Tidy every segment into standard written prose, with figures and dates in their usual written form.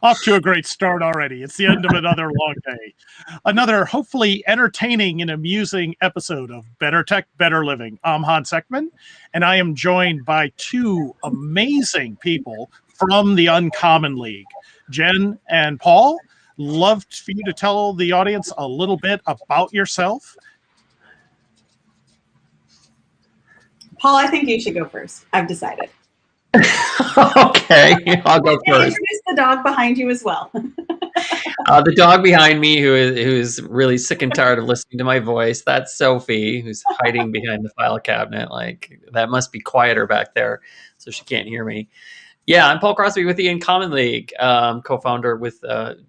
Off to a great start already. It's the end of another long day. Another hopefully entertaining and amusing episode of Better Tech, Better Living. I'm Hans Ekman, and I am joined by two amazing people from the Uncommon League. Jen and Paul, love for you to tell the audience a little bit about yourself. Paul, I think you should go first. I've decided. Okay, I'll go first. Introduce the dog behind you as well. The dog behind me, who's really sick and tired of listening to my voice, that's Sophie, who's hiding behind the file cabinet. Like, that must be quieter back there, so she can't hear me. Yeah, I'm Paul Crosby with the Uncommon League, co-founder with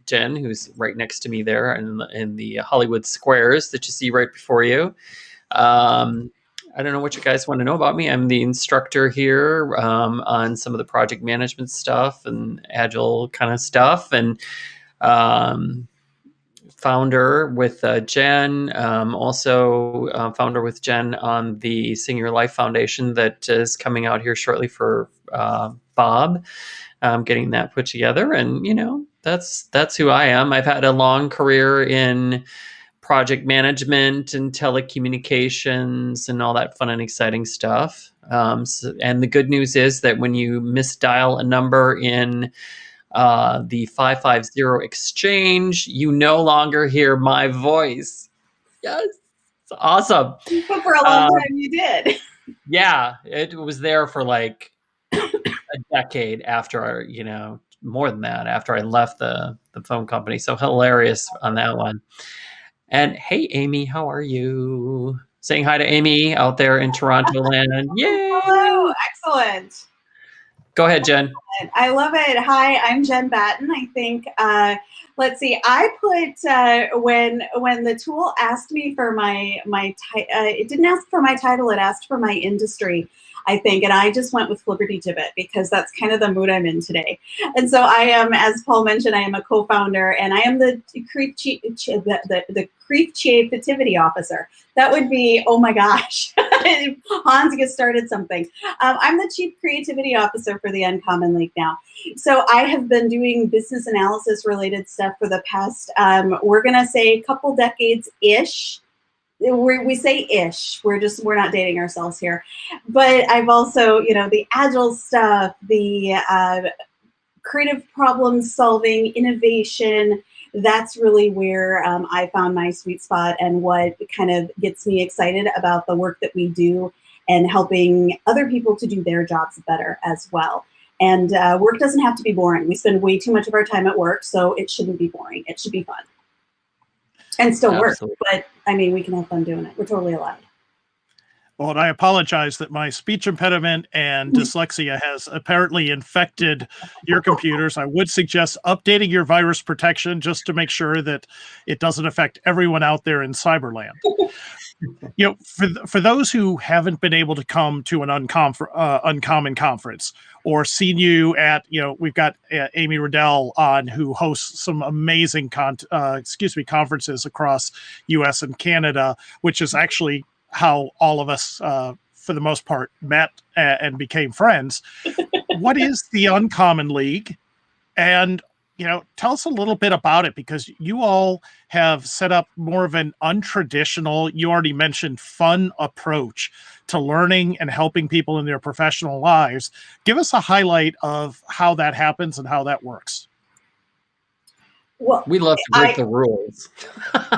Jen, who's right next to me there in the Hollywood squares that you see right before you. I don't know what you guys want to know about me. I'm the instructor here on some of the project management stuff and Agile kind of stuff, and founder with Jen, also founder with Jen on the Sing Your Life Foundation that is coming out here shortly for Bob, getting that put together. And, you know, that's who I am. I've had a long career in project management and telecommunications and all that fun and exciting stuff. And the good news is that when you misdial a number in the 550 exchange, you no longer hear my voice. Yes, it's awesome. But for a long time you did. Yeah, it was there for like a decade after, you know, more than that, after I left the phone company. So hilarious on that one. And hey, Amy, how are you? Saying hi to Amy out there in Toronto land. Yay! Hello, excellent. Go ahead, Jen. I love it. Hi, I'm Jen Batten. I think, let's see, I put, when the tool asked me for it didn't ask for my title, it asked for my industry, I think, and I just went with Flipperty-Gibbet because that's kind of the mood I'm in today. And so I am, as Paul mentioned, I am a co-founder, and I am the Chief Activity Officer. That would be, oh my gosh, Hans gets started something. I'm the Chief Creativity Officer for the Uncommon League now. So I have been doing business analysis related stuff for the past, we're gonna say a couple decades-ish. We say ish, we're not dating ourselves here. But I've also, you know, the Agile stuff, the creative problem solving, innovation, that's really where I found my sweet spot and what kind of gets me excited about the work that we do and helping other people to do their jobs better as well. And work doesn't have to be boring. We spend way too much of our time at work, so it shouldn't be boring. It should be fun. And still Absolutely. work, but I mean, we can have fun doing it. We're totally allowed. Well, and I apologize that my speech impediment and dyslexia has apparently infected your computers. I would suggest updating your virus protection just to make sure that it doesn't affect everyone out there in Cyberland. You know, for those who haven't been able to come to an Uncommon conference or seen you at, you know, we've got Amy Riddell on, who hosts some amazing conferences across U.S. and Canada, which is actually how all of us, for the most part, met and became friends. What is the Uncommon League? And, you know, tell us a little bit about it, because you all have set up more of an untraditional, you already mentioned, fun approach to learning and helping people in their professional lives. Give us a highlight of how that happens and how that works. Well, we love to break the rules.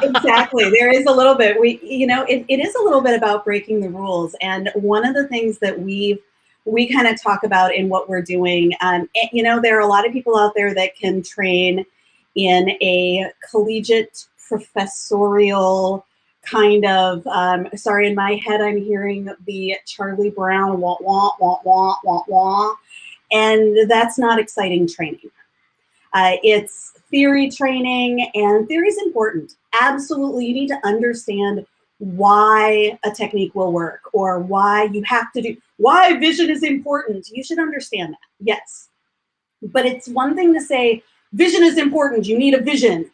Exactly. There is a little bit. It is a little bit about breaking the rules. And one of the things that we kind of talk about in what we're doing, you know, there are a lot of people out there that can train in a collegiate professorial kind of, sorry, in my head, I'm hearing the Charlie Brown wah, wah, wah, wah, wah, wah. And that's not exciting training. It's theory training, and theory is important. Absolutely, you need to understand why a technique will work, or why you have to do, why vision is important. You should understand that, yes. But it's one thing to say, vision is important, you need a vision,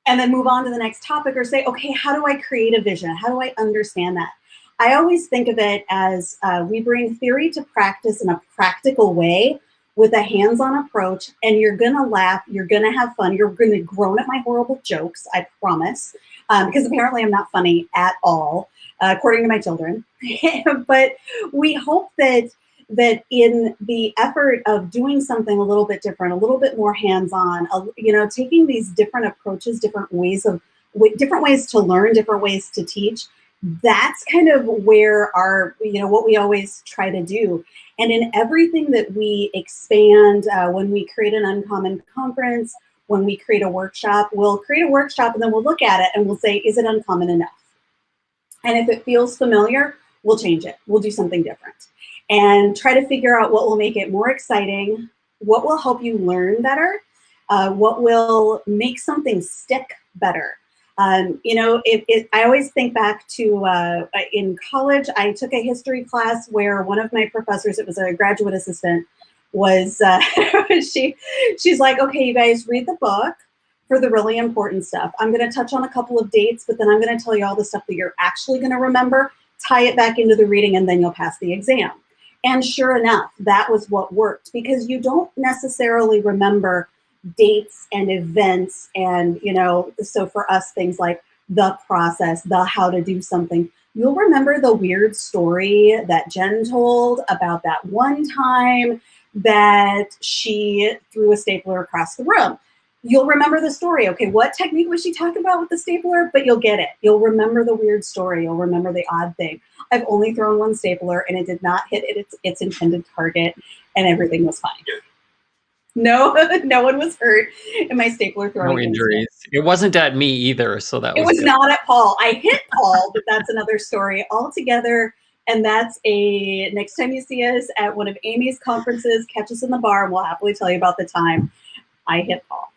and then move on to the next topic, or say, okay, how do I create a vision? How do I understand that? I always think of it as we bring theory to practice in a practical way with a hands-on approach, and you're gonna laugh, you're gonna have fun, you're gonna groan at my horrible jokes, I promise, because apparently I'm not funny at all, according to my children. But we hope that in the effort of doing something a little bit different, a little bit more hands-on, taking these different approaches, different ways to learn, different ways to teach, that's kind of where what we always try to do. And in everything that we expand, when we create an uncommon conference, when we create a workshop, we'll create a workshop and then we'll look at it and we'll say, is it uncommon enough? And if it feels familiar, we'll change it. We'll do something different and try to figure out what will make it more exciting, what will help you learn better, what will make something stick better. I always think back to in college, I took a history class where one of my professors, it was a graduate assistant, was she's like, okay, you guys read the book for the really important stuff. I'm going to touch on a couple of dates, but then I'm going to tell you all the stuff that you're actually going to remember, tie it back into the reading, and then you'll pass the exam. And sure enough, that was what worked, because you don't necessarily remember dates and events. And, so for us, things like the process, the how to do something, you'll remember the weird story that Jen told about that one time that she threw a stapler across the room. You'll remember the story. Okay, what technique was she talking about with the stapler? But you'll get it. You'll remember the weird story. You'll remember the odd thing. I've only thrown one stapler and it did not hit its intended target, and everything was fine. No one was hurt in my stapler throwing. No injuries. It wasn't at me either, so that was It was good. not at Paul. I hit Paul, but that's another story altogether. And that's next time you see us at one of Amy's conferences, catch us in the bar and we'll happily tell you about the time I hit Paul.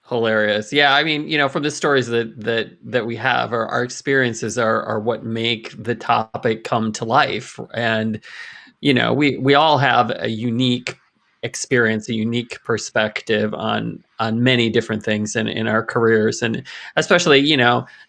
Hilarious. Yeah, I mean, from the stories that we have, our experiences are what make the topic come to life. And, we all have a unique experience, a unique perspective on many different things in our careers. And especially,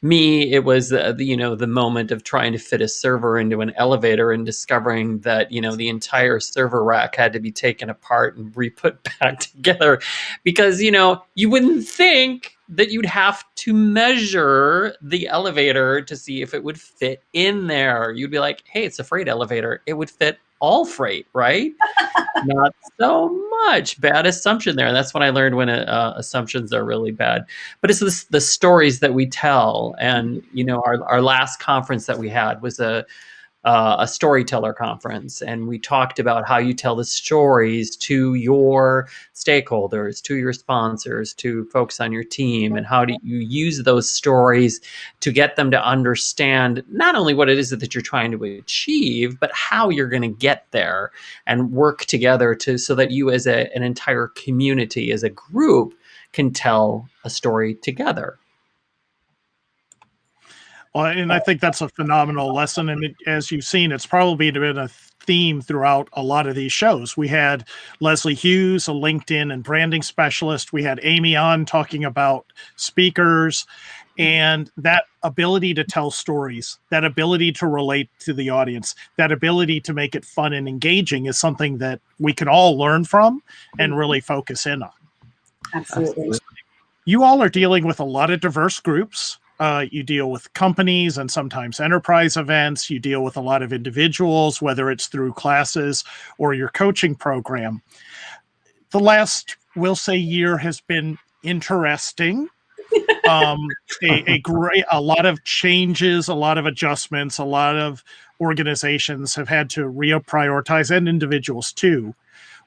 me, it was, the moment of trying to fit a server into an elevator and discovering that, the entire server rack had to be taken apart and re-put back together because, you wouldn't think that you'd have to measure the elevator to see if it would fit in there. You'd be like, hey, it's a freight elevator. It would fit all freight, right? Not so much. Bad assumption there. That's what I learned when assumptions are really bad. But it's the stories that we tell. And, our last conference that we had was a storyteller conference. And we talked about how you tell the stories to your stakeholders, to your sponsors, to folks on your team, and how do you use those stories to get them to understand not only what it is that you're trying to achieve, but how you're going to get there and work together so that you as an entire community, as a group, can tell a story together. Well, and I think that's a phenomenal lesson. And as you've seen, it's probably been a theme throughout a lot of these shows. We had Leslie Hughes, a LinkedIn and branding specialist. We had Amy on talking about speakers, and that ability to tell stories, that ability to relate to the audience, that ability to make it fun and engaging is something that we can all learn from and really focus in on. Absolutely. You all are dealing with a lot of diverse groups. You deal with companies and sometimes enterprise events. You deal with a lot of individuals, whether it's through classes or your coaching program. The last, we'll say, year has been interesting. A lot of changes, a lot of adjustments, a lot of organizations have had to reprioritize, and individuals too.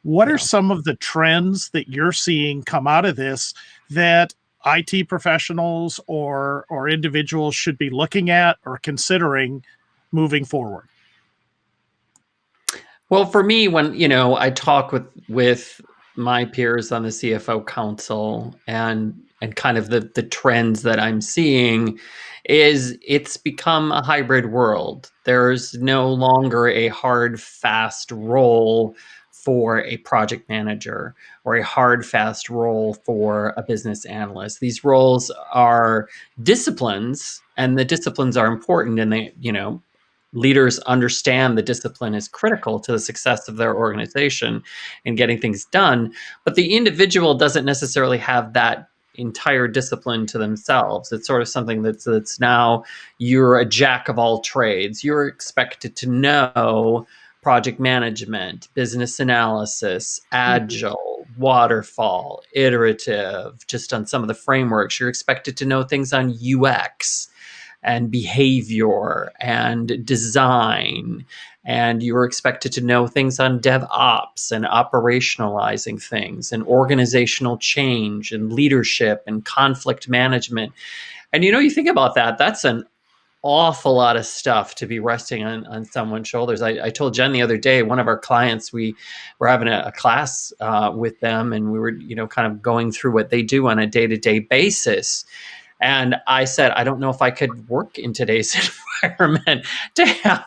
What are some of the trends that you're seeing come out of this that IT professionals or individuals should be looking at or considering moving forward? Well, for me, when I talk with my peers on the CFO Council and kind of the trends that I'm seeing, is it's become a hybrid world. There's no longer a hard, fast role for a project manager or a hard, fast role for a business analyst. These roles are disciplines, and the disciplines are important, and they, leaders understand the discipline is critical to the success of their organization and getting things done. But the individual doesn't necessarily have that entire discipline to themselves. It's sort of something that's now you're a jack of all trades. You're expected to know project management, business analysis, agile, waterfall, iterative, just on some of the frameworks. You're expected to know things on UX and behavior and design. And you're expected to know things on DevOps and operationalizing things and organizational change and leadership and conflict management. And you think about that, that's an awful lot of stuff to be resting on someone's shoulders. I told Jen the other day, one of our clients, we were having a class with them, and we were, kind of going through what they do on a day-to-day basis. And I said, I don't know if I could work in today's environment to have,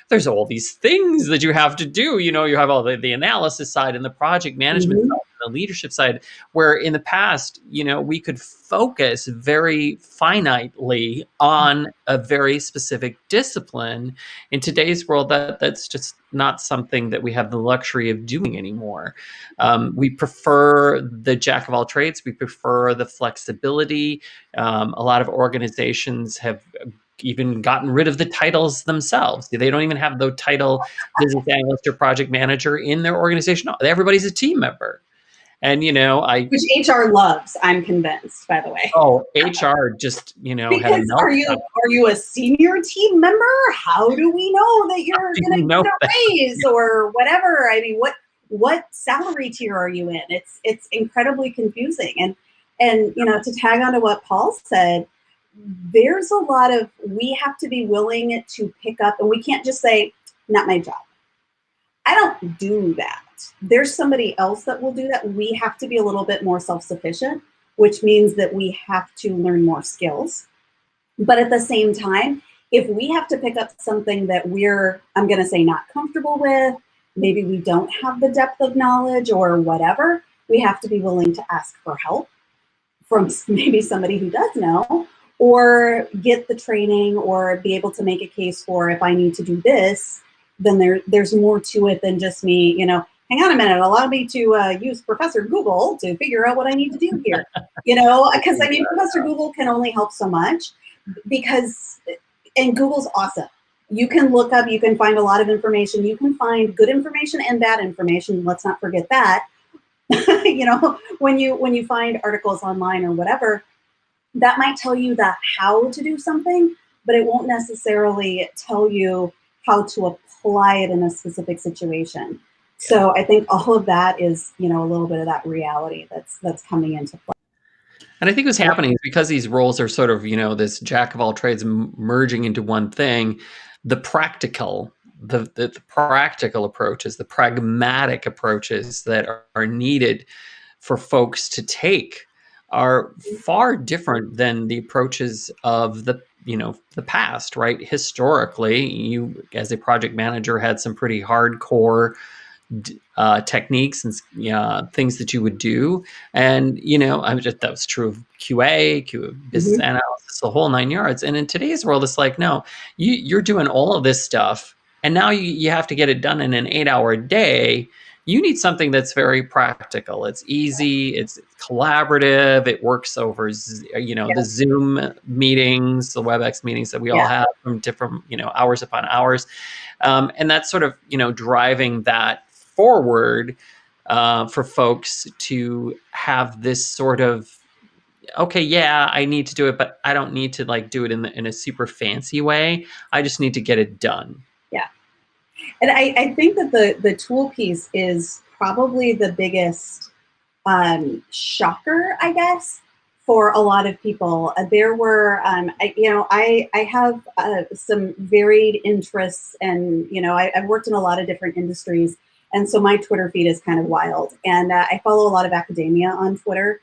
there's all these things that you have to do. You have all the analysis side and the project management side and the leadership side, where in the past, we could focus very finitely on a very specific discipline. In today's world, that's just not something that we have the luxury of doing anymore. We prefer the jack of all trades. We prefer the flexibility. A lot of organizations have even gotten rid of the titles themselves. They don't even have the title business analyst or project manager in their organization. No, everybody's a team member. And, which HR loves, I'm convinced, by the way. Oh, HR just, because are you a senior team member? How do we know that you're going to get a raise or whatever? What salary tier are you in? It's incredibly confusing. And to tag on to what Paul said, there's a lot of, we have to be willing to pick up, and we can't just say, not my job. I don't do that. There's somebody else that will do that. We have to be a little bit more self-sufficient, which means that we have to learn more skills. But at the same time, if we have to pick up something that I'm going to say, not comfortable with, maybe we don't have the depth of knowledge or whatever, we have to be willing to ask for help from maybe somebody who does know, or get the training, or be able to make a case for, if I need to do this, then there's more to it than just me, hang on a minute, allow me to use Professor Google to figure out what I need to do here. Because Professor Google can only help so much, and Google's awesome. You can look up, you can find a lot of information. You can find good information and bad information. Let's not forget that. When you find articles online or whatever, that might tell you the how to do something, but it won't necessarily tell you how to apply it in a specific situation. So I think all of that is, a little bit of that reality that's coming into play. And I think what's happening is, because these roles are sort of, this jack of all trades merging into one thing, the practical approaches, the pragmatic approaches that are needed for folks to take are far different than the approaches of the past, right? Historically, you as a project manager had some pretty hardcore techniques and things that you would do. And, that was true of QA, business analysis, the whole 9 yards. And in today's world, it's like, no, you're doing all of this stuff, and now you have to get it done in an 8-hour day. You need something that's very practical. It's easy. It's collaborative. It works over, the Zoom meetings, the WebEx meetings that we all have from different, hours upon hours. And that's sort of, driving that forward for folks to have this sort of, okay, yeah, I need to do it, but I don't need to do it in a super fancy way. I just need to get it done. Yeah. And I think that the tool piece is probably the biggest shocker, I guess, for a lot of people. There were, I have some varied interests, and, I've worked in a lot of different industries. And so my Twitter feed is kind of wild. And I follow a lot of academia on Twitter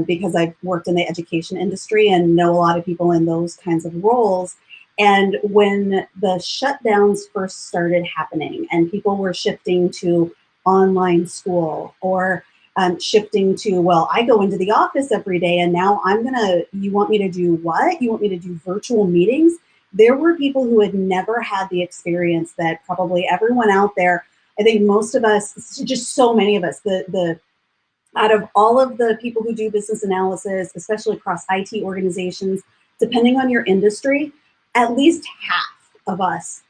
because I've worked in the education industry and know a lot of people in those kinds of roles. And when the shutdowns first started happening and people were shifting to online school, or shifting to, well, I go into the office every day, and now you want me to do what? You want me to do virtual meetings? there were people who had never had the experience that probably everyone out there, I think most of us, just so many of us, the out of all of the people who do business analysis, especially across IT organizations, depending on your industry, at least half of us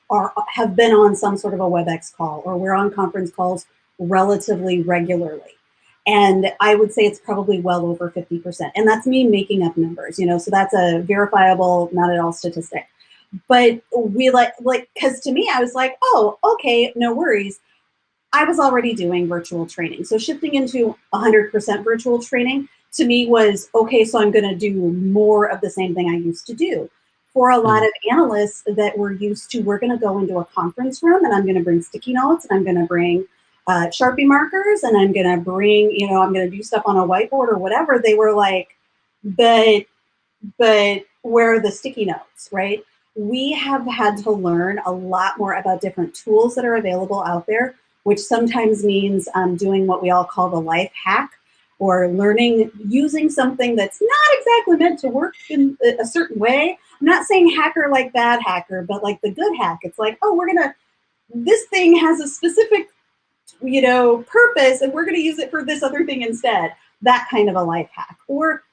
have been on some sort of a WebEx call, or we're on conference calls relatively regularly. And I would say it's probably well over 50%. And that's me making up numbers, so that's a verifiable, not at all statistic. But we because to me, I was like, oh, okay, no worries. I was already doing virtual training. So shifting into 100% virtual training to me was, okay, so I'm going to do more of the same thing I used to do. For a lot of analysts that were used to, we're going to go into a conference room and I'm going to bring sticky notes and I'm going to bring Sharpie markers and I'm going to bring, I'm going to do stuff on a whiteboard or whatever. They were like, but where are the sticky notes, right? We have had to learn a lot more about different tools that are available out there, which sometimes means doing what we all call the life hack, or learning using something that's not exactly meant to work in a certain way. I'm not saying hacker like bad hacker, but like the good hack. It's like, oh, this thing has a specific, purpose, and we're going to use it for this other thing instead. That kind of a life hack. Or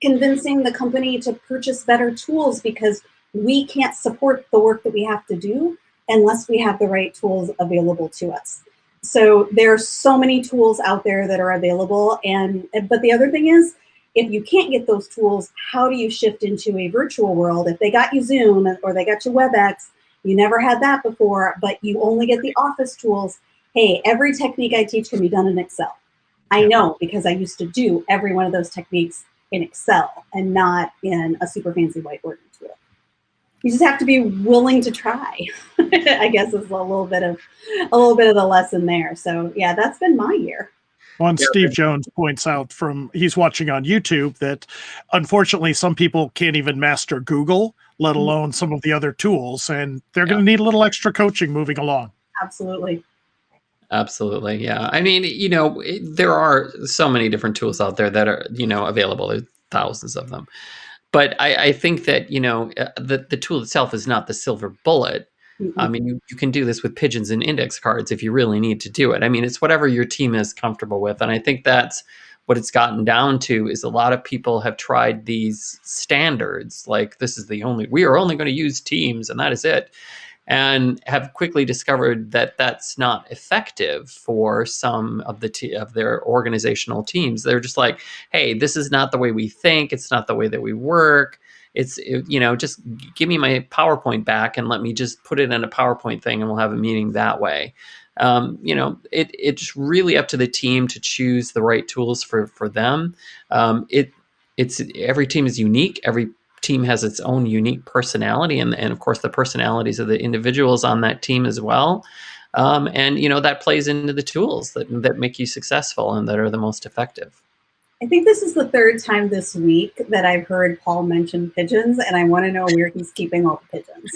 convincing the company to purchase better tools because we can't support the work that we have to do unless we have the right tools available to us. So there are so many tools out there that are available. But the other thing is, if you can't get those tools, how do you shift into a virtual world? If they got you Zoom or they got you WebEx, you never had that before, but you only get the Office tools. Hey, every technique I teach can be done in Excel. I know, because I used to do every one of those techniques in Excel and not in a super fancy whiteboarding tool. You just have to be willing to try. I guess is a little bit of the lesson there. So yeah, that's been my year. One, Steve Jones points out he's watching on YouTube that unfortunately some people can't even master Google, let alone some of the other tools, and they're going to need a little extra coaching moving along. Absolutely. Absolutely. Yeah. I mean, there are so many different tools out there that are, available. There's thousands of them. But I think that, the tool itself is not the silver bullet. Mm-hmm. I mean, you can do this with pigeons and index cards if you really need to do it. I mean, it's whatever your team is comfortable with. And I think that's what it's gotten down to, is a lot of people have tried these standards. Like, we are only going to use Teams and that is it. And have quickly discovered that that's not effective for some of their organizational teams. They're just like, hey, this is not the way we think. It's not the way that we work. Just give me my PowerPoint back and let me just put it in a PowerPoint thing and we'll have a meeting that way. It's really up to the team to choose the right tools for them. It's every team is unique. Every team has its own unique personality, and of course the personalities of the individuals on that team as well. And that plays into the tools that make you successful and that are the most effective. I think this is the third time this week that I've heard Paul mention pigeons, and I want to know where he's keeping all the pigeons.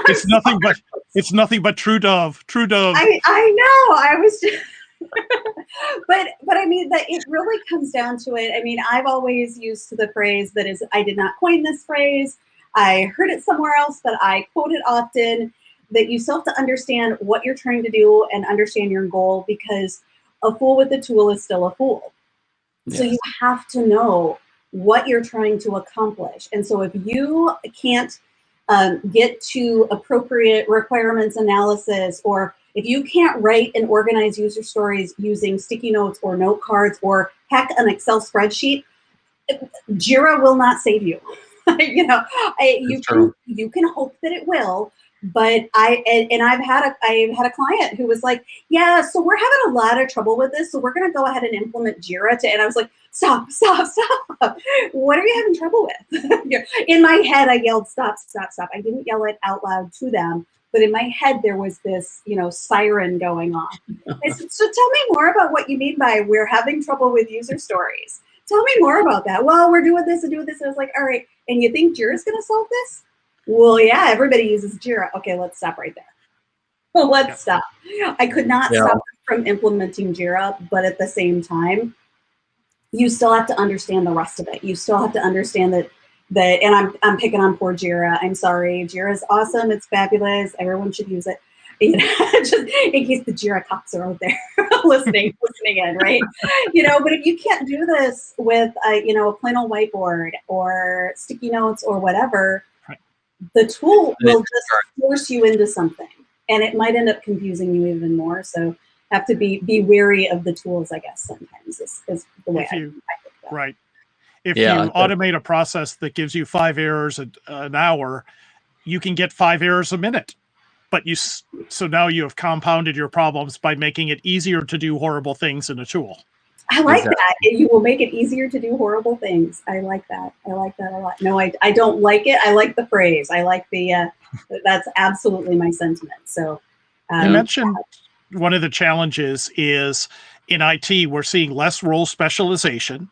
It's nothing but true dove. True dove. I know. I was just but I mean, that it really comes down to it. I mean, I've always used the phrase that is, I did not coin this phrase. I heard it somewhere else, but I quote it often, that you still have to understand what you're trying to do and understand your goal, because a fool with a tool is still a fool. Yes. So you have to know what you're trying to accomplish. And so if you can't get to appropriate requirements analysis, or if you can't write and organize user stories using sticky notes or note cards or heck, an Excel spreadsheet, Jira will not save you. You can hope that it will, but I've had a client who was like, yeah, so we're having a lot of trouble with this, so we're going to go ahead and implement Jira. And I was like, stop. What are you having trouble with? In my head, I yelled, stop. I didn't yell it out loud to them. But in my head, there was this, siren going on. I said, so tell me more about what you mean by we're having trouble with user stories. Tell me more about that. Well, we're doing this and doing this. And I was like, all right, and you think Jira's going to solve this? Well, yeah, everybody uses Jira. Okay, let's stop right there. Let's stop. I could not stop from implementing Jira, but at the same time, you still have to understand the rest of it. You still have to understand that that, and I'm picking on poor Jira. I'm sorry. Jira is awesome. It's fabulous. Everyone should use it. You know, just in case the Jira cops are out there listening in, right? You know, but if you can't do this with you know, a plain old whiteboard or sticky notes or whatever, the tool will just force you into something, and it might end up confusing you even more. So have to be wary of the tools, I guess, sometimes is the way I think that. Right. If you automate a process that gives you 5 errors an hour, you can get 5 errors a minute. But so now you have compounded your problems by making it easier to do horrible things in a tool. I like that. You will make it easier to do horrible things. I like that. I like that a lot. No, I don't like it. I like the phrase. I like the, that's absolutely my sentiment. So you mentioned one of the challenges is in IT, we're seeing less role specialization.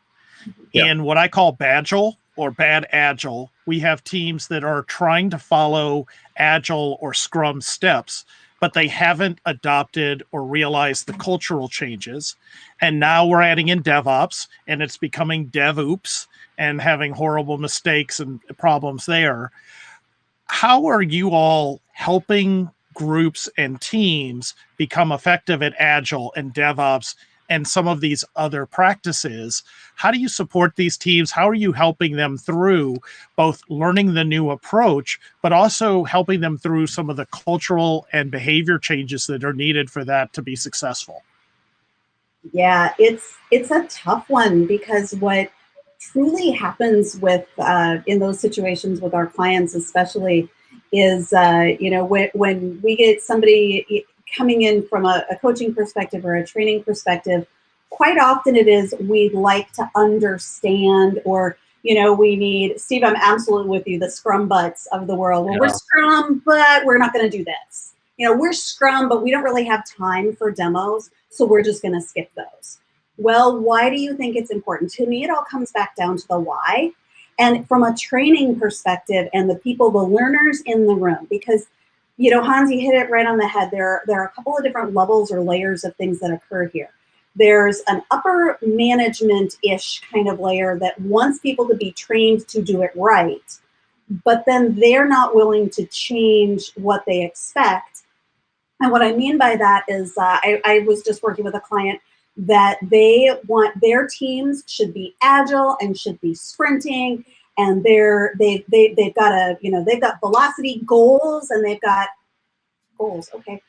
In what I call Badgile or bad Agile, we have teams that are trying to follow Agile or Scrum steps, but they haven't adopted or realized the cultural changes. And now we're adding in DevOps, and it's becoming DevOps and having horrible mistakes and problems there. How are you all helping groups and teams become effective at Agile and DevOps and some of these other practices? How do you support these teams? How are you helping them through both learning the new approach, but also helping them through some of the cultural and behavior changes that are needed for that to be successful? Yeah, it's a tough one, because what truly happens with in those situations with our clients, especially, is you know, when we get somebody coming in from a coaching perspective or a training perspective, quite often it is we'd like to understand, or, you know, we need, Steve, I'm absolutely with you, the Scrum butts of the world. Well, we're Scrum, but we're not going to do this. You know, we're Scrum, but we don't really have time for demos, so we're just going to skip those. Well, why do you think it's important? To me, it all comes back down to the why. And from a training perspective and the people, the learners in the room, because, you know, Hans, you hit it right on the head. There are a couple of different levels or layers of things that occur here. There's an upper management-ish kind of layer that wants people to be trained to do it right, but then they're not willing to change what they expect. And what I mean by that is I was just working with a client that they want their teams should be agile and should be sprinting, and they've got a, you know, they've got velocity goals, and they've got goals. Okay,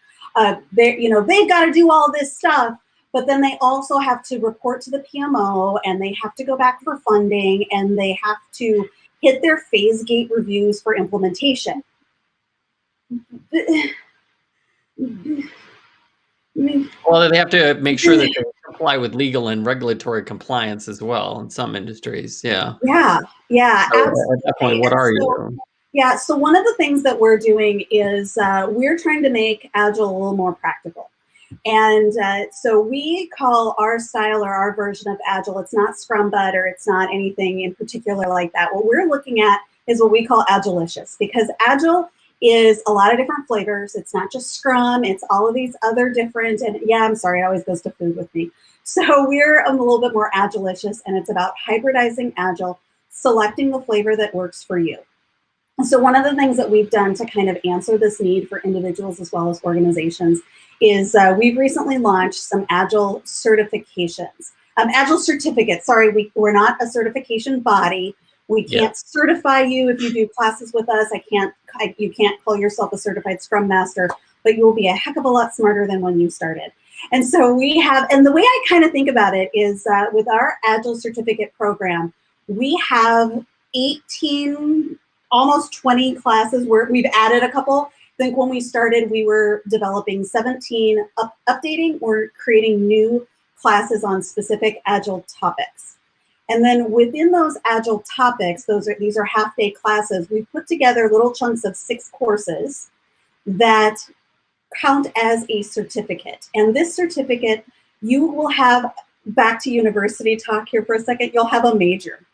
you know, they've got to do all this stuff, but then they also have to report to the PMO, and they have to go back for funding, and they have to hit their phase gate reviews for implementation. Well, they have to make sure that they comply with legal and regulatory compliance as well in some industries. Yeah. Yeah. Yeah. So at that point, what are you doing? Yeah. So one of the things that we're doing is we're trying to make Agile a little more practical. And so we call our style or our version of Agile, it's not Scrum Bud or it's not anything in particular like that. What we're looking at is what we call Agilicious, because Agile is a lot of different flavors. It's not just Scrum, it's all of these other different, and yeah, I'm sorry, it always goes to food with me. So we're a little bit more Agilicious, and it's about hybridizing Agile, selecting the flavor that works for you. So one of the things that we've done to kind of answer this need for individuals as well as organizations is we've recently launched some Agile certifications. Agile certificates, sorry, we're not a certification body. We can't certify you if you do classes with us. You can't call yourself a certified Scrum Master, but you will be a heck of a lot smarter than when you started. And so we have, and the way I kind of think about it is with our Agile certificate program, we have 18, almost 20 classes where we've added a couple. I think when we started, we were developing 17, updating or creating new classes on specific Agile topics. And then within those Agile topics, these are half-day classes, we put together little chunks of 6 courses that count as a certificate. And this certificate, you will have, back to university talk here for a second, you'll have a major.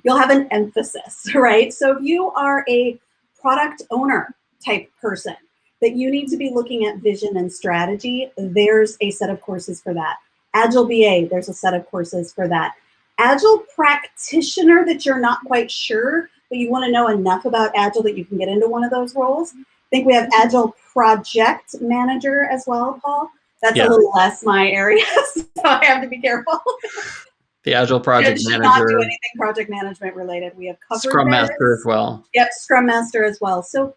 You'll have an emphasis, right? So if you are a product owner type person that you need to be looking at vision and strategy, there's a set of courses for that. Agile BA, there's a set of courses for that. Agile practitioner that you're not quite sure, but you want to know enough about Agile that you can get into one of those roles. I think we have Agile project manager as well, Paul. That's a little less my area, so I have to be careful. The Agile project should manager. Not do anything project management related. We have covered Scrum Master as well. Yep, Scrum Master as well. So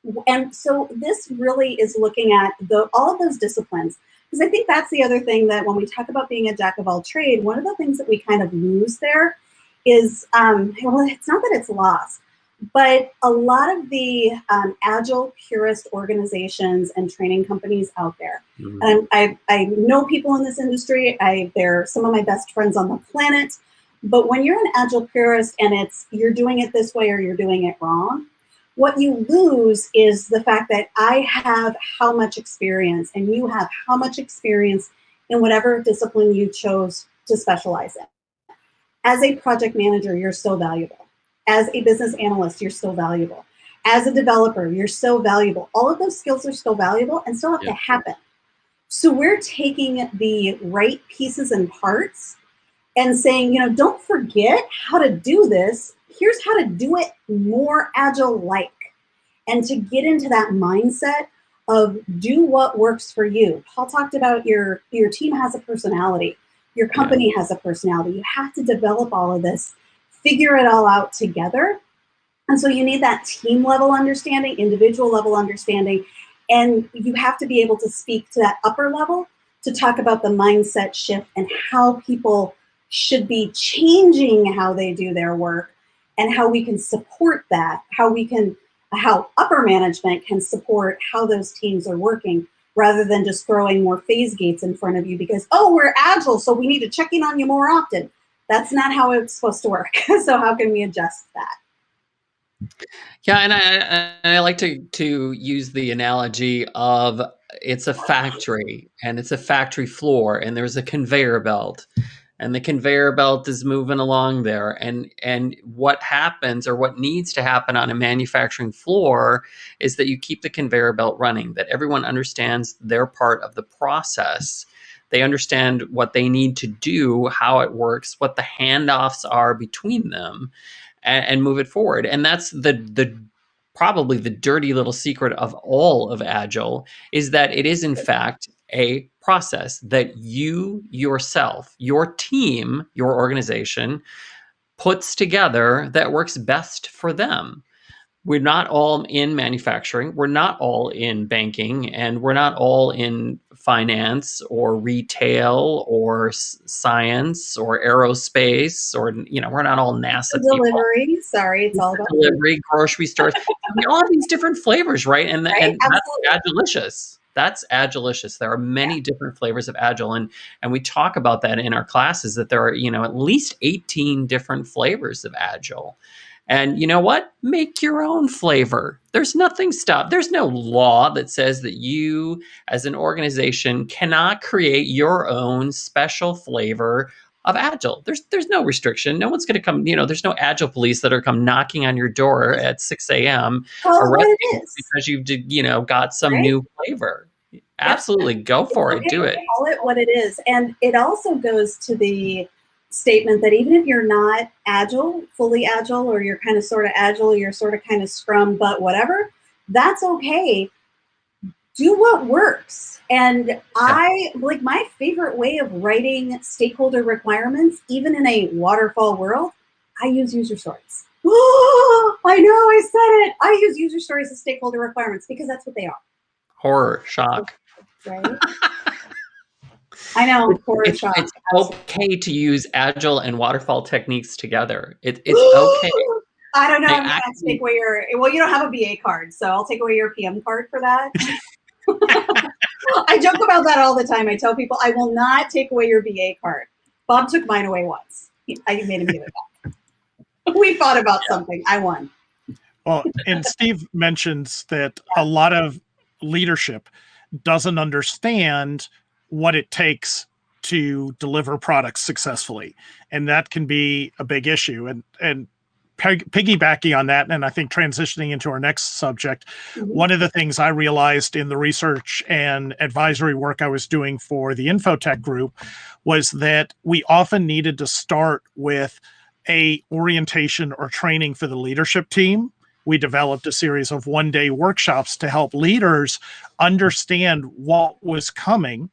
this really is looking at all of those disciplines, because I think that's the other thing, that when we talk about being a jack of all trade, one of the things that we kind of lose there is, well, it's not that it's lost, but a lot of the Agile purist organizations and training companies out there, and I know people in this industry, they're some of my best friends on the planet, but when you're an Agile purist and you're doing it this way or you're doing it wrong, what you lose is the fact that I have how much experience and you have how much experience in whatever discipline you chose to specialize in. As a project manager, you're so valuable. As a business analyst, you're so valuable. As a developer, you're so valuable. All of those skills are still valuable and still have to happen. So we're taking the right pieces and parts and saying, don't forget how to do this. Here's how to do it more Agile-like. And to get into that mindset of do what works for you. Paul talked about your team has a personality. Your company has a personality. You have to develop all of this, figure it all out together. And so you need that team level understanding, individual level understanding, and you have to be able to speak to that upper level to talk about the mindset shift and how people should be changing how they do their work, and how we can support that, how upper management can support how those teams are working, rather than just throwing more phase gates in front of you because, we're Agile, so we need to check in on you more often. That's not how it's supposed to work. So how can we adjust that? Yeah, and I like to use the analogy of it's a factory, and it's a factory floor, and there's a conveyor belt. And the conveyor belt is moving along there. And what happens, or what needs to happen on a manufacturing floor, is that you keep the conveyor belt running, that everyone understands their part of the process. They understand what they need to do, how it works, what the handoffs are between them, and move it forward. And that's the probably the dirty little secret of all of Agile, is that it is in fact a process that you yourself, your team, your organization puts together that works best for them. We're not all in manufacturing. We're not all in banking, and we're not all in finance or retail or science or aerospace, or, we're not all NASA delivery. People. Sorry, it's all about delivery, grocery stores. We all have these different flavors, right? And that's Agilicious. That's Agilicious. There are many different flavors of Agile, and we talk about that in our classes, that there are, at least 18 different flavors of Agile. And you know what? Make your own flavor. There's nothing there's no law that says that you as an organization cannot create your own special flavor of Agile. There's no restriction. No one's going to come, there's no Agile police that are come knocking on your door at 6 a.m. arresting you because you've got some new flavor. Absolutely. Go for it. Do it. Call it what it is. And it also goes to the statement that even if you're not Agile, fully Agile, or you're kind of sort of Agile, you're sort of kind of Scrum, but whatever, that's okay. Do what works. And my favorite way of writing stakeholder requirements, even in a waterfall world, I use user stories. Oh, I know, I said it. I use user stories as stakeholder requirements because that's what they are. Horror, shock. Right? I know. It's okay to use Agile and waterfall techniques together. It's okay. I don't know. I'm going to take away you don't have a BA card, so I'll take away your PM card for that. I joke about that all the time. I tell people I will not take away your BA card. Bob took mine away once. I made him give it back. We fought about something. I won. Well, and Steve mentions that a lot of leadership doesn't understand what it takes to deliver products successfully. And that can be a big issue. And piggybacking on that, and I think transitioning into our next subject, one of the things I realized in the research and advisory work I was doing for the Infotech group was that we often needed to start with a orientation or training for the leadership team. We developed a series of one-day workshops to help leaders understand what was coming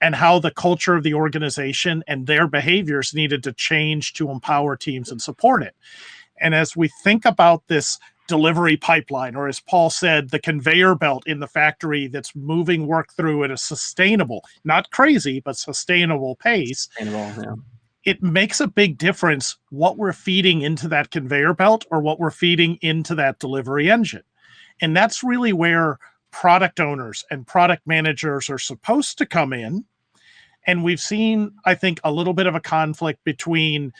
and how the culture of the organization and their behaviors needed to change to empower teams and support it. And as we think about this delivery pipeline, or as Paul said, the conveyor belt in the factory that's moving work through at a sustainable, not crazy, but sustainable pace, it makes a big difference what we're feeding into that conveyor belt or what we're feeding into that delivery engine. And that's really where product owners and product managers are supposed to come in. And we've seen, I think, a little bit of a conflict between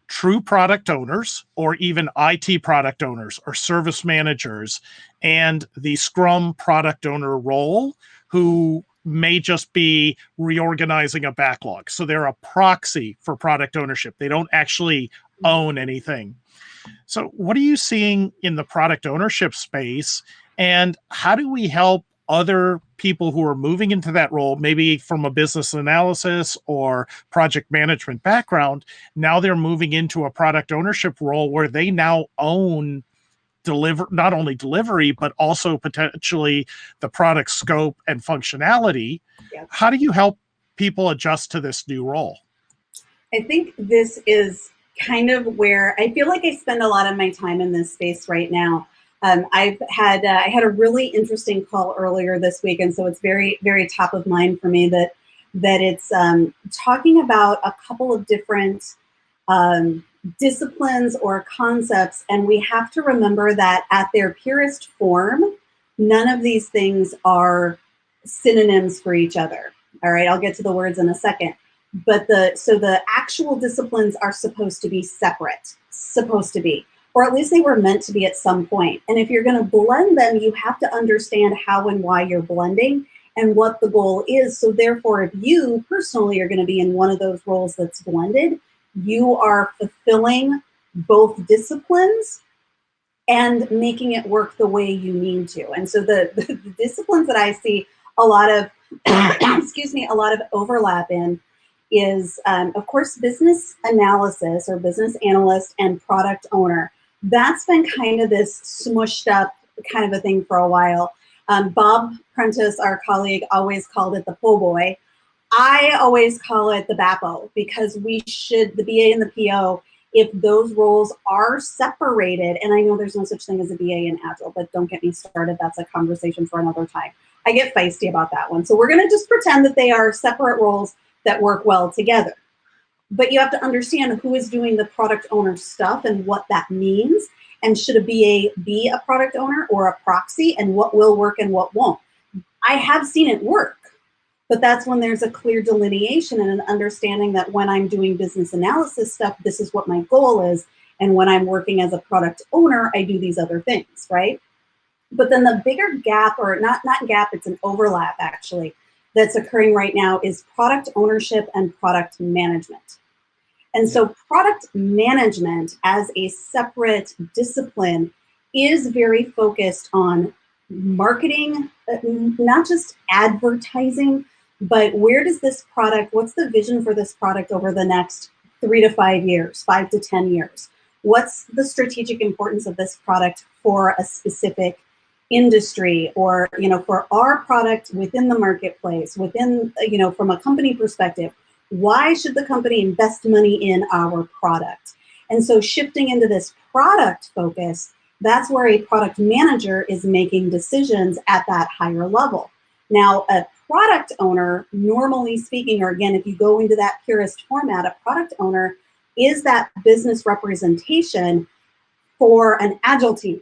true product owners or even IT product owners or service managers and the Scrum product owner role, who may just be reorganizing a backlog. So they're a proxy for product ownership. They don't actually own anything. So what are you seeing in the product ownership space, and how do we help other people who are moving into that role, maybe from a business analysis or project management background? Now they're moving into a product ownership role where they now own not only delivery, but also potentially the product scope and functionality. Yeah. How do you help people adjust to this new role? I think this is kind of where I feel like I spend a lot of my time in this space right now. I had a really interesting call earlier this week, and so it's very, very top of mind for me that it's talking about a couple of different disciplines or concepts, and we have to remember that at their purest form, none of these things are synonyms for each other. All right, I'll get to the words in a second. But the actual disciplines are supposed to be separate, or at least they were meant to be at some point. And if you're going to blend them, you have to understand how and why you're blending and what the goal is. So therefore, if you personally are going to be in one of those roles that's blended, you are fulfilling both disciplines and making it work the way you need to. And so the disciplines that I see a lot of, a lot of overlap in is, of course, business analysis or business analyst and product owner. That's been kind of this smushed up kind of a thing for a while. Bob Prentice, our colleague, always called it the po' boy. I always call it the BAPO, because the BA and the PO, if those roles are separated, and I know there's no such thing as a BA in Agile, but don't get me started. That's a conversation for another time. I get feisty about that one. So we're going to just pretend that they are separate roles that work well together. But you have to understand who is doing the product owner stuff and what that means, and should a BA be a product owner or a proxy, and what will work and what won't. I have seen it work, but that's when there's a clear delineation and an understanding that when I'm doing business analysis stuff, this is what my goal is, and when I'm working as a product owner, I do these other things, right? But then the bigger gap, or not gap, it's an overlap actually, that's occurring right now is product ownership and product management. And so product management as a separate discipline is very focused on marketing, not just advertising, but where does this product, what's the vision for this product over the next 3 to 5 years, 5 to 10 years? What's the strategic importance of this product for a specific industry, or, for our product within the marketplace, within, from a company perspective? Why should the company invest money in our product? And so shifting into this product focus, that's where a product manager is making decisions at that higher level. Now, a product owner, normally speaking, or again, if you go into that purist format, a product owner is that business representation for an Agile team.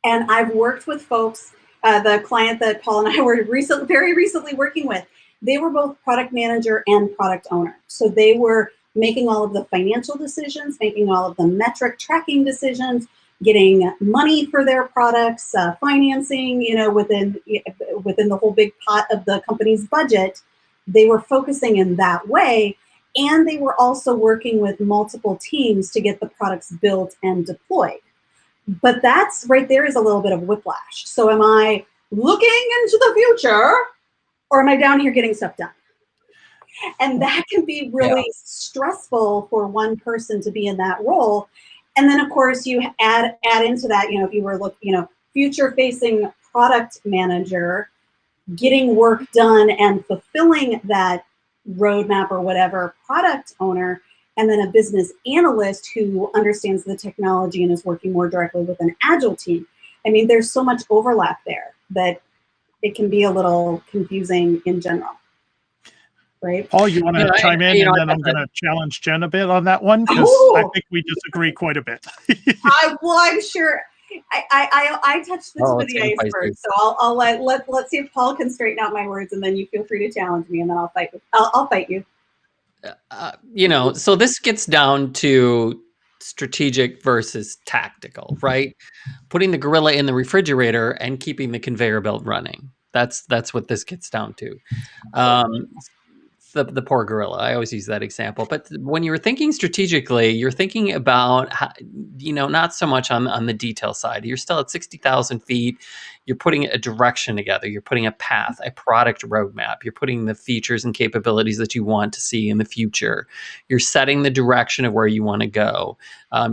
And I've worked with folks, the client that Paul and I were very recently working with, they were both product manager and product owner. So they were making all of the financial decisions, making all of the metric tracking decisions, getting money for their products, financing, within the whole big pot of the company's budget. They were focusing in that way. And they were also working with multiple teams to get the products built and deployed. But that's right there is a little bit of whiplash. So am I looking into the future, or am I down here getting stuff done? And that can be really stressful for one person to be in that role. And then of course you add into that, if you were future facing product manager, getting work done and fulfilling that roadmap or whatever, product owner, and then a business analyst who understands the technology and is working more directly with an Agile team. I mean, there's so much overlap there that it can be a little confusing in general. Right. Paul, you want to chime in, and then I'm going to challenge Jen a bit on that one, because I think we disagree quite a bit. I'm sure. I touched the tip of the iceberg, so I'll let's see if Paul can straighten out my words, and then you feel free to challenge me, and then I'll fight you. So this gets down to strategic versus tactical, right? Putting the gorilla in the refrigerator and keeping the conveyor belt running. That's what this gets down to. The poor gorilla. I always use that example. But when you're thinking strategically, you're thinking about, not so much on the detail side. You're still at 60,000 feet. You're putting a direction together. You're putting a path, a product roadmap. You're putting the features and capabilities that you want to see in the future. You're setting the direction of where you want to go.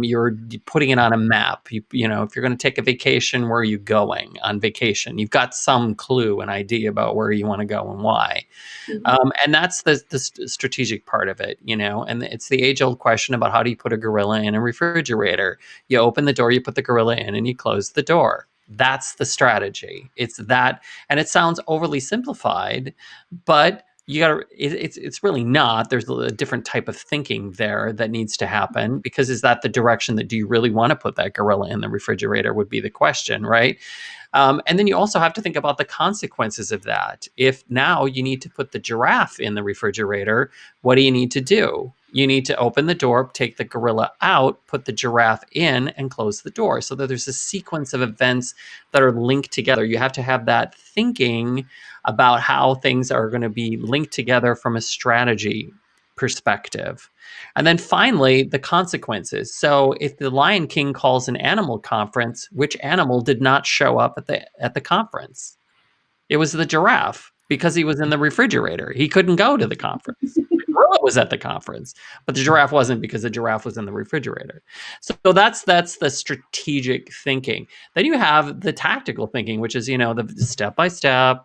You're putting it on a map. If you're going to take a vacation, where are you going on vacation? You've got some clue, an idea about where you want to go and why. Mm-hmm. And that's the strategic part of it, and it's the age-old question about how do you put a gorilla in a refrigerator? You open the door, you put the gorilla in, and you close the door. That's the strategy. It's that, and it sounds overly simplified, but it's really not. There's a different type of thinking there that needs to happen, because is that the direction that do you really want to put that gorilla in the refrigerator would be the question, right? And then you also have to think about the consequences of that. If now you need to put the giraffe in the refrigerator, what do you need to do? You need to open the door, take the gorilla out, put the giraffe in, and close the door, so that there's a sequence of events that are linked together. You have to have that thinking about how things are going to be linked together from a strategy perspective. And then finally, the consequences. So if the Lion King calls an animal conference, which animal did not show up at the conference? It was the giraffe, because he was in the refrigerator. He couldn't go to the conference. The gorilla was at the conference, but the giraffe wasn't, because the giraffe was in the refrigerator. So that's the strategic thinking. Then you have the tactical thinking, which is, the step by step,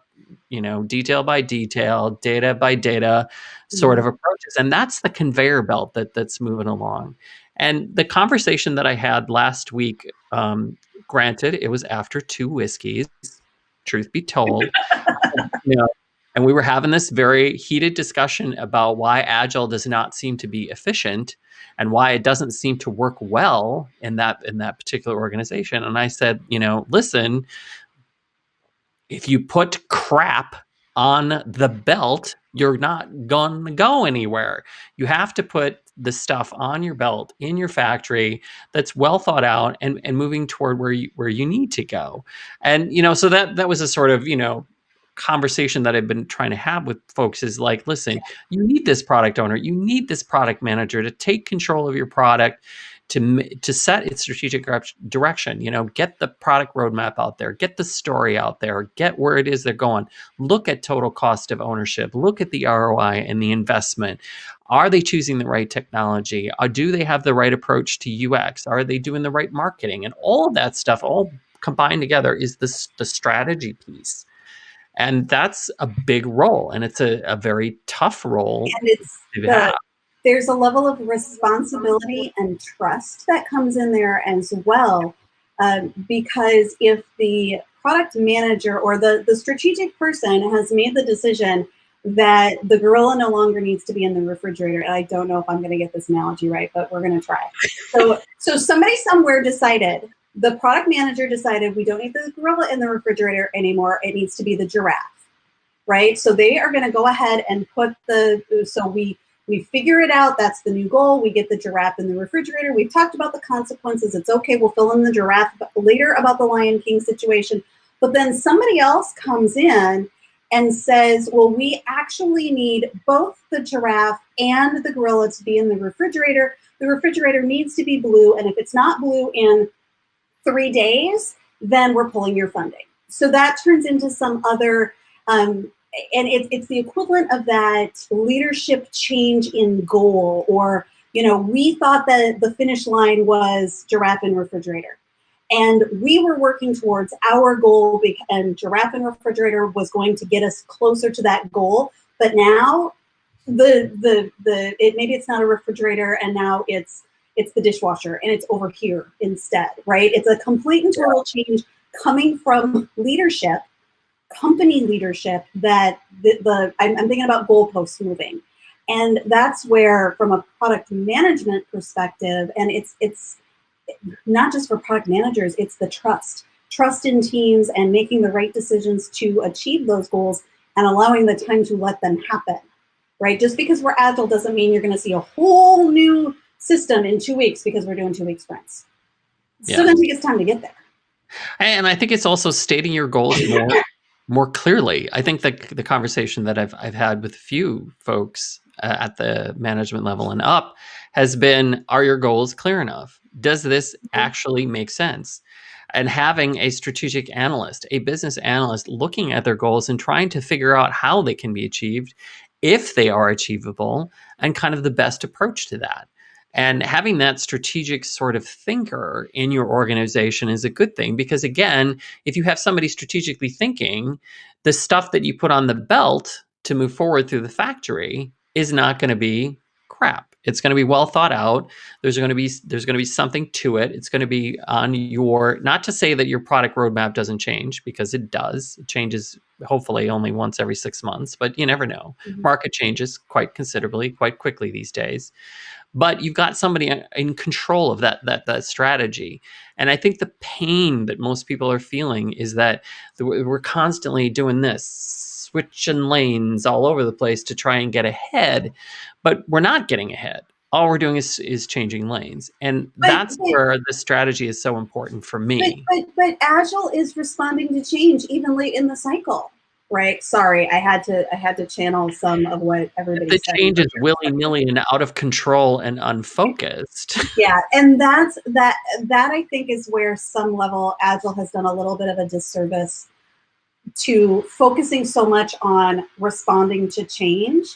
detail by detail, data by data sort of approaches. And that's the conveyor belt that's moving along. And the conversation that I had last week, granted, it was after 2 whiskeys, truth be told, and we were having this very heated discussion about why Agile does not seem to be efficient and why it doesn't seem to work well in that particular organization. And I said, listen, if you put crap on the belt, you're not going to go anywhere. You have to put the stuff on your belt in your factory that's well thought out and moving toward where you need to go. And, so that was a sort of, conversation that I've been trying to have with folks is like, listen, you need this product owner, you need this product manager to take control of your product, to set its strategic direction, get the product roadmap out there, get the story out there, get where it is they're going, look at total cost of ownership, look at the ROI and the investment. Are they choosing the right technology? Do they have the right approach to UX? Are they doing the right marketing? And all of that stuff, all combined together, is the strategy piece. And that's a big role, and it's a very tough role. And there's a level of responsibility and trust that comes in there as well, because if the product manager or the strategic person has made the decision that the gorilla no longer needs to be in the refrigerator, and I don't know if I'm going to get this analogy right, but we're going to try. So somebody somewhere decided, the product manager decided, we don't need the gorilla in the refrigerator anymore. It needs to be the giraffe, right? So they are going to go ahead and put we figure it out. That's the new goal. We get the giraffe in the refrigerator. We've talked about the consequences. It's okay. We'll fill in the giraffe later about the Lion King situation. But then somebody else comes in and says, well, we actually need both the giraffe and the gorilla to be in the refrigerator. The refrigerator needs to be blue. And if it's not blue in 3 days, then we're pulling your funding. So that turns into some other and it's the equivalent of that leadership change in goal, or, we thought that the finish line was giraffe and refrigerator. And we were working towards our goal, and giraffe and refrigerator was going to get us closer to that goal. But now maybe it's not a refrigerator, and now it's the dishwasher, and it's over here instead, right? It's a complete and total change coming from leadership, company leadership, that I'm thinking about goalposts moving. And that's where, from a product management perspective, and it's not just for product managers, it's the trust in teams and making the right decisions to achieve those goals and allowing the time to let them happen, right? Just because we're agile doesn't mean you're going to see a whole new system in 2 weeks because we're doing 2-week sprints. It's still going to take us time to get there. And I think it's also stating your goals more clearly. I think the conversation that I've had with a few folks at the management level and up has been, are your goals clear enough? Does this actually make sense? And having a strategic analyst, a business analyst, looking at their goals and trying to figure out how they can be achieved, if they are achievable, and kind of the best approach to that. And having that strategic sort of thinker in your organization is a good thing, because again, if you have somebody strategically thinking, the stuff that you put on the belt to move forward through the factory is not going to be crap. It's going to be well thought out. There's going to be something to it. It's going to be on your, not to say that your product roadmap doesn't change, because it does. It changes hopefully only once every 6 months, but you never know. Mm-hmm. Market changes quite considerably, quite quickly these days. But you've got somebody in control of that strategy. And I think the pain that most people are feeling is that we're constantly doing this, switching lanes all over the place to try and get ahead, but we're not getting ahead. All we're doing is changing lanes. And that's where the strategy is so important for me. But Agile is responding to change even late in the cycle. Right. Sorry, I had to channel some of what everybody said. The change is willy-nilly and out of control and unfocused. Yeah, and that I think is where some level Agile has done a little bit of a disservice to focusing so much on responding to change.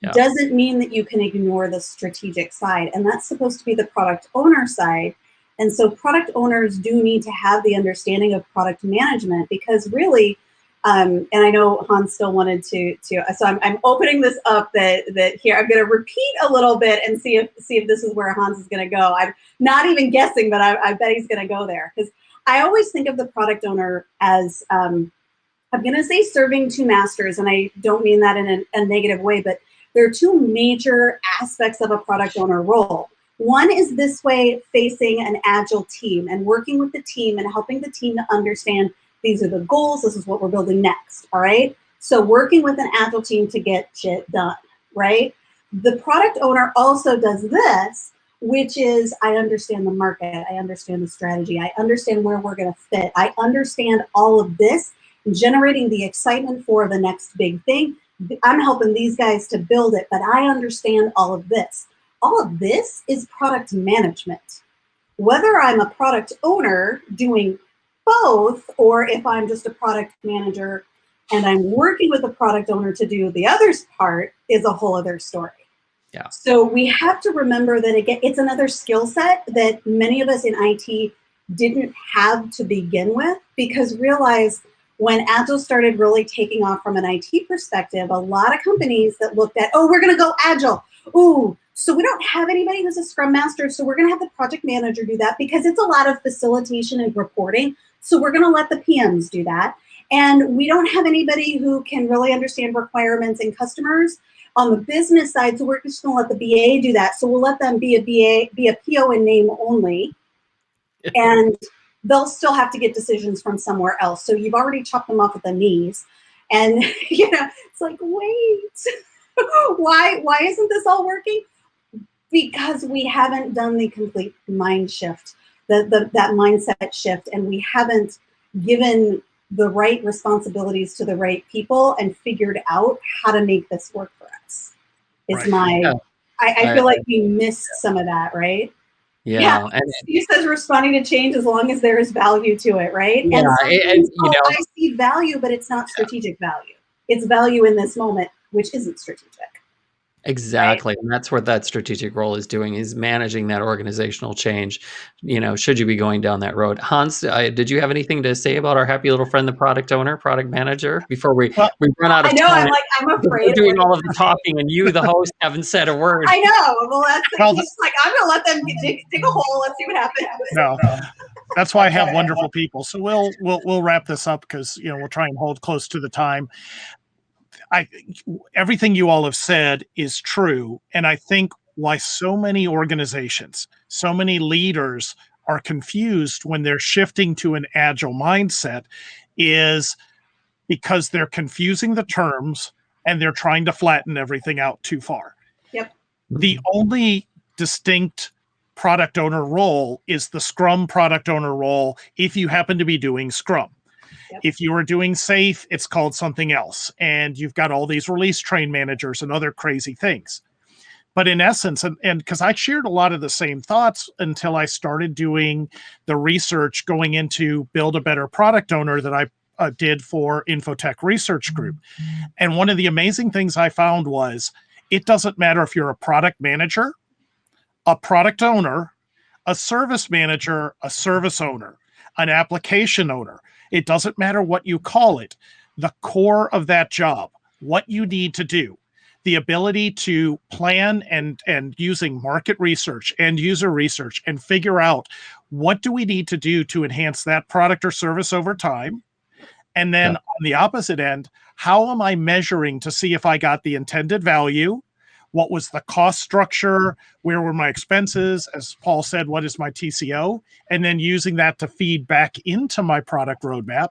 Yeah. Doesn't mean that you can ignore the strategic side, and that's supposed to be the product owner side. And so product owners do need to have the understanding of product management, because really, and I know Hans still wanted to so I'm opening this up that here I'm going to repeat a little bit and see if this is where Hans is going to go. I'm not even guessing, but I bet he's going to go there, because I always think of the product owner as I'm going to say serving two masters, and I don't mean that in a negative way, but there are two major aspects of a product owner role. One is this way, facing an agile team and working with the team and helping the team to understand these are the goals, this is what we're building next, all right? So working with an agile team to get shit done, right? The product owner also does this, which is, I understand the market, I understand the strategy, I understand where we're gonna fit, I understand all of this, generating the excitement for the next big thing. I'm helping these guys to build it, but I understand all of this. All of this is product management. Whether I'm a product owner doing both, or if I'm just a product manager and I'm working with a product owner to do the other part, is a whole other story. Yeah. So we have to remember that, again, it's another skill set that many of us in IT didn't have to begin with, because realize when Agile started really taking off from an IT perspective, a lot of companies that looked at, oh, we're going to go Agile. Ooh, so we don't have anybody who's a Scrum Master, so we're going to have the project manager do that, because it's a lot of facilitation and reporting. So we're going to let the PMs do that. And we don't have anybody who can really understand requirements and customers on the business side, so we're just going to let the BA do that. So we'll let them be a PO in name only. And they'll still have to get decisions from somewhere else. So you've already chopped them off at the knees. And, it's like, wait, why isn't this all working? Because we haven't done the complete mind shift, that mindset shift, and we haven't given the right responsibilities to the right people and figured out how to make this work for us. It's right. I feel like we missed some of that, right? Yeah. And Steve says responding to change as long as there is value to it, right? Yeah, and I see value, but it's not strategic value. its value in this moment, which isn't strategic. Exactly. And that's what that strategic role is doing, is managing that organizational change, should you be going down that road. Hans, did you have anything to say about our happy little friend, the product owner, product manager, before we Well, run out of I know, time? I'm Because afraid we're doing all of the talking and you, the host, haven't said a word. I know. Well, that's Well, he's like, I'm gonna let them dig a hole. Let's see what happens. no, that's why I have wonderful people. So we'll wrap this up because we'll try and hold close to the time. Everything you all have said is true, and I think why so many organizations, so many leaders are confused when they're shifting to an agile mindset is because they're confusing the terms and they're trying to flatten everything out too far. Yep. The only distinct product owner role is the Scrum product owner role if you happen to be doing Scrum. Yep. If you are doing SAFe, it's called something else. And you've got all these release train managers and other crazy things. But in essence, and because I shared a lot of the same thoughts until I started doing the research going into Build a Better Product Owner that I did for Infotech Research Group. And one of the amazing things I found was it doesn't matter if you're a product manager, a product owner, a service manager, a service owner, an application owner. It doesn't matter what you call it. The core of that job, what you need to do, the ability to plan and using market research and user research and figure out what do we need to do to enhance that product or service over time. And then on the opposite end, how am I measuring to see if I got the intended value? What was the cost structure? Where were my expenses? As Paul said, what is my TCO? And then using that to feed back into my product roadmap.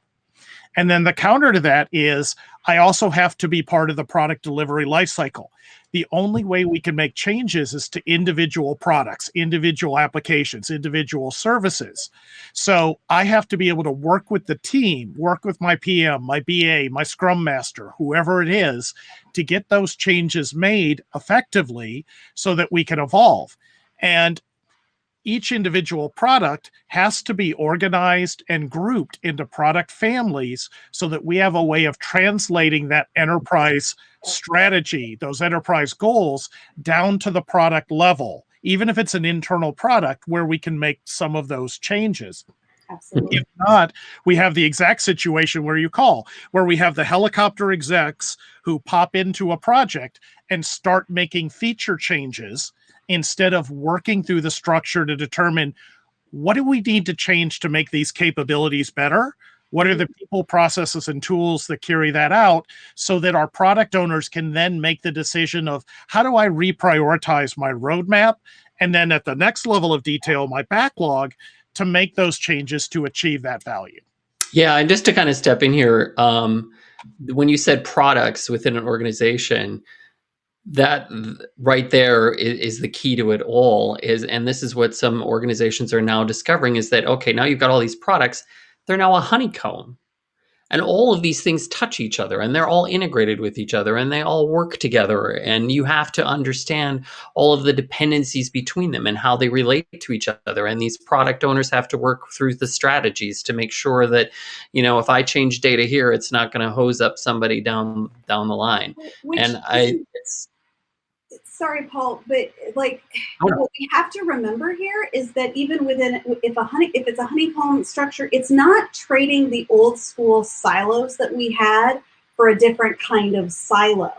And then the counter to that is I also have to be part of the product delivery lifecycle. The only way we can make changes is to individual products, individual applications, individual services. So I have to be able to work with the team, work with my PM, my BA, my Scrum Master, whoever it is, to get those changes made effectively so that we can evolve. And each individual product has to be organized and grouped into product families so that we have a way of translating that enterprise strategy, those enterprise goals, down to the product level, even if it's an internal product where we can make some of those changes. Absolutely. If not, we have the exact situation where we have the helicopter execs who pop into a project and start making feature changes instead of working through the structure to determine what do we need to change to make these capabilities better? What are the people, processes, and tools that carry that out so that our product owners can then make the decision of how do I reprioritize my roadmap? And then at the next level of detail, my backlog to make those changes to achieve that value. Yeah, and just to kind of step in here, when you said products within an organization, that right there is the key to it all. And this is what some organizations are now discovering, is that, okay, now you've got all these products, they're now a honeycomb. And all of these things touch each other, and they're all integrated with each other, and they all work together. And you have to understand all of the dependencies between them and how they relate to each other. And these product owners have to work through the strategies to make sure that, if I change data here, it's not going to hose up somebody down the line. Sorry, Paul, but what we have to remember here is that even within, if it's a honeycomb structure, it's not trading the old school silos that we had for a different kind of silo,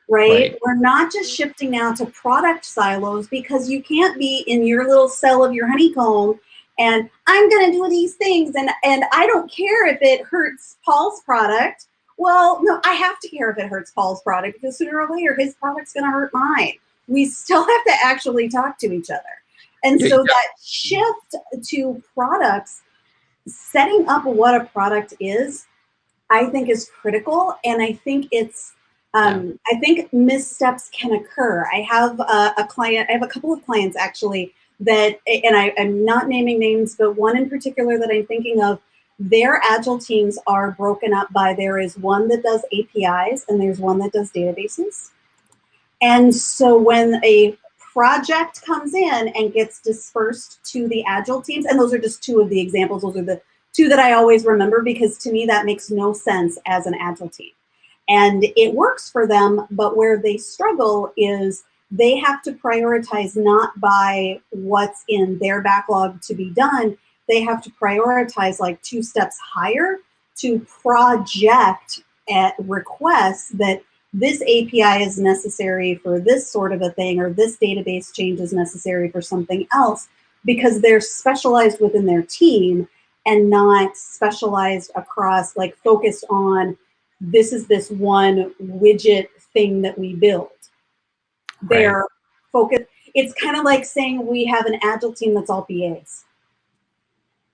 right? We're not just shifting now to product silos, because you can't be in your little cell of your honeycomb and I'm going to do these things and I don't care if it hurts Paul's product. Well, no, I have to care if it hurts Paul's product, because sooner or later his product's going to hurt mine. We still have to actually talk to each other. And so that shift to products, setting up what a product is, I think is critical. And I think I think missteps can occur. I have a couple of clients actually that, and I'm not naming names, but one in particular that I'm thinking of, their Agile teams are broken up by, there is one that does APIs and there's one that does databases. And so when a project comes in and gets dispersed to the Agile teams, and those are just two of the examples, those are the two that I always remember, because to me that makes no sense as an Agile team. And it works for them, but where they struggle is they have to prioritize not by what's in their backlog to be done. They have to prioritize like 2 steps higher to project at requests that this API is necessary for this sort of a thing, or this database change is necessary for something else, because they're specialized within their team and not specialized across, like focused on this is this one widget thing that we build. They're focused. It's kind of like saying we have an Agile team that's all BAs.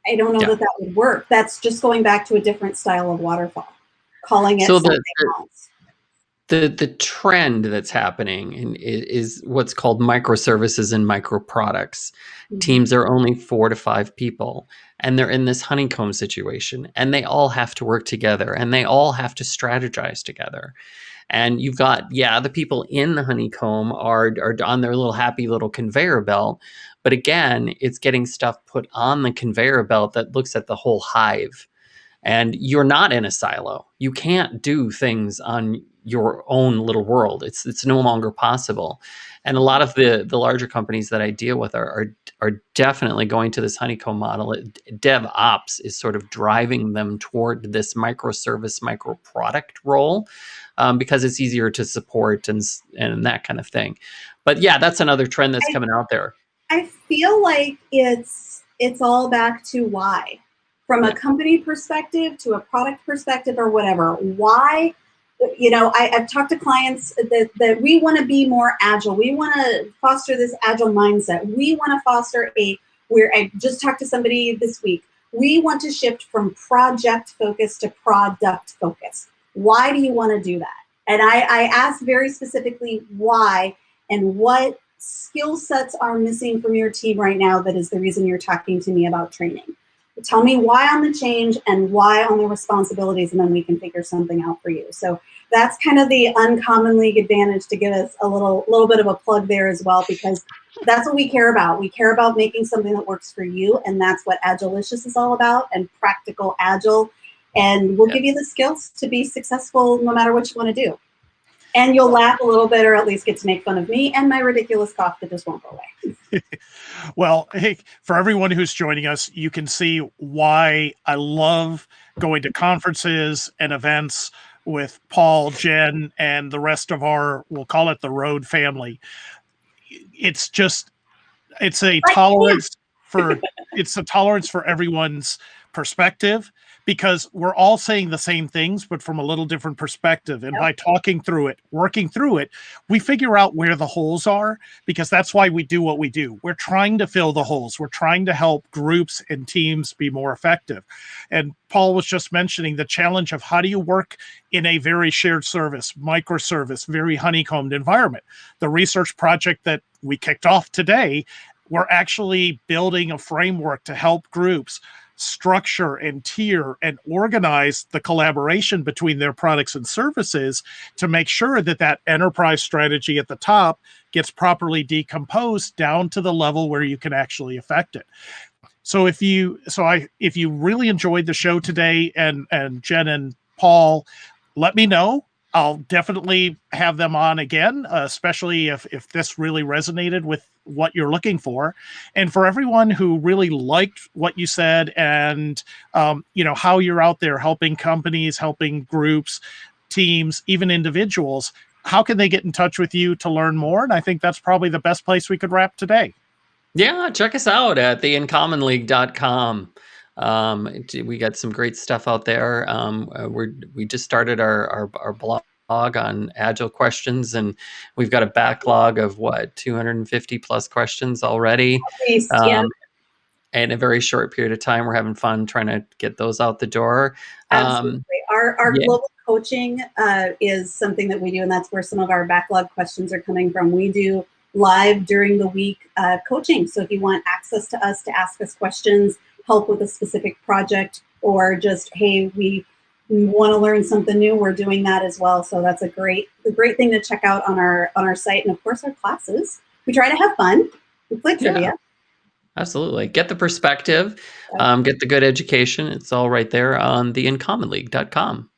I don't know that would work. That's just going back to a different style of waterfall, calling it something else. The trend that's happening is what's called microservices and micro products. Mm-hmm. Teams are only 4 to 5 people, and they're in this honeycomb situation, and they all have to work together, and they all have to strategize together. And you've got, the people in the honeycomb are on their little happy little conveyor belt. But again, it's getting stuff put on the conveyor belt that looks at the whole hive. And you're not in a silo. You can't do things on your own little world. It's no longer possible. And a lot of the larger companies that I deal with are definitely going to this honeycomb model. DevOps is sort of driving them toward this microservice, micro product role, because it's easier to support and that kind of thing. But that's another trend that's coming out there. I feel like it's all back to why. From a company perspective to a product perspective or whatever, why, I've talked to clients that we want to be more agile. We want to foster this agile mindset. We want to foster where I just talked to somebody this week. We want to shift from project focus to product focus. Why do you want to do that? And I asked very specifically why and what skill sets are missing from your team right now that is the reason you're talking to me about training. Tell me why on the change and why on the responsibilities, and then we can figure something out for you. So that's kind of the Uncommon League advantage, to give us a little bit of a plug there as well, because that's what we care about. We care about making something that works for you, and that's what Agilicious is all about, and practical Agile. And we'll give you the skills to be successful no matter what you want to do. And you'll laugh a little bit, or at least get to make fun of me and my ridiculous cough that just won't go away. Well, hey, for everyone who's joining us, you can see why I love going to conferences and events with Paul, Jen, and the rest of our, we'll call it the Road family. It's a tolerance for everyone's perspective, because we're all saying the same things, but from a little different perspective. And by talking through it, working through it, we figure out where the holes are, because that's why we do what we do. We're trying to fill the holes. We're trying to help groups and teams be more effective. And Paul was just mentioning the challenge of how do you work in a very shared service, microservice, very honeycombed environment. The research project that we kicked off today, we're actually building a framework to help groups structure and tier and organize the collaboration between their products and services to make sure that that enterprise strategy at the top gets properly decomposed down to the level where you can actually affect it. So if you really enjoyed the show today, and Jen and Paul, let me know. I'll definitely have them on again, especially if this really resonated with what you're looking for. And for everyone who really liked what you said, and how you're out there helping companies, helping groups, teams, even individuals, how can they get in touch with you to learn more? And I think that's probably the best place we could wrap today. Yeah, check us out at theuncommonleague.com. We got some great stuff out there. We just started our blog on Agile questions, and we've got a backlog of 250 plus questions already. In a very short period of time. We're having fun trying to get those out the door. Absolutely. Our global coaching is something that we do, and that's where some of our backlog questions are coming from. We do live during the week coaching. So if you want access to us to ask us questions, help with a specific project, or just, hey, we want to learn something new, we're doing that as well. So that's a great thing to check out on our site. And of course, our classes. We try to have fun. We play trivia. Absolutely. Get the perspective, get the good education. It's all right there on theuncommonleague.com.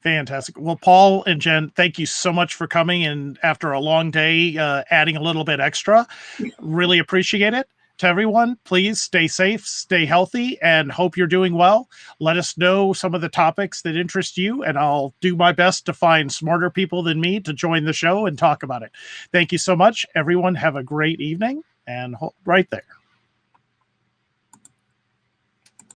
Fantastic. Well, Paul and Jen, thank you so much for coming, and after a long day, adding a little bit extra. Really appreciate it. To everyone, please stay safe, stay healthy, and hope you're doing well. Let us know some of the topics that interest you, and I'll do my best to find smarter people than me to join the show and talk about it. Thank you so much. Everyone, have a great evening, and right there.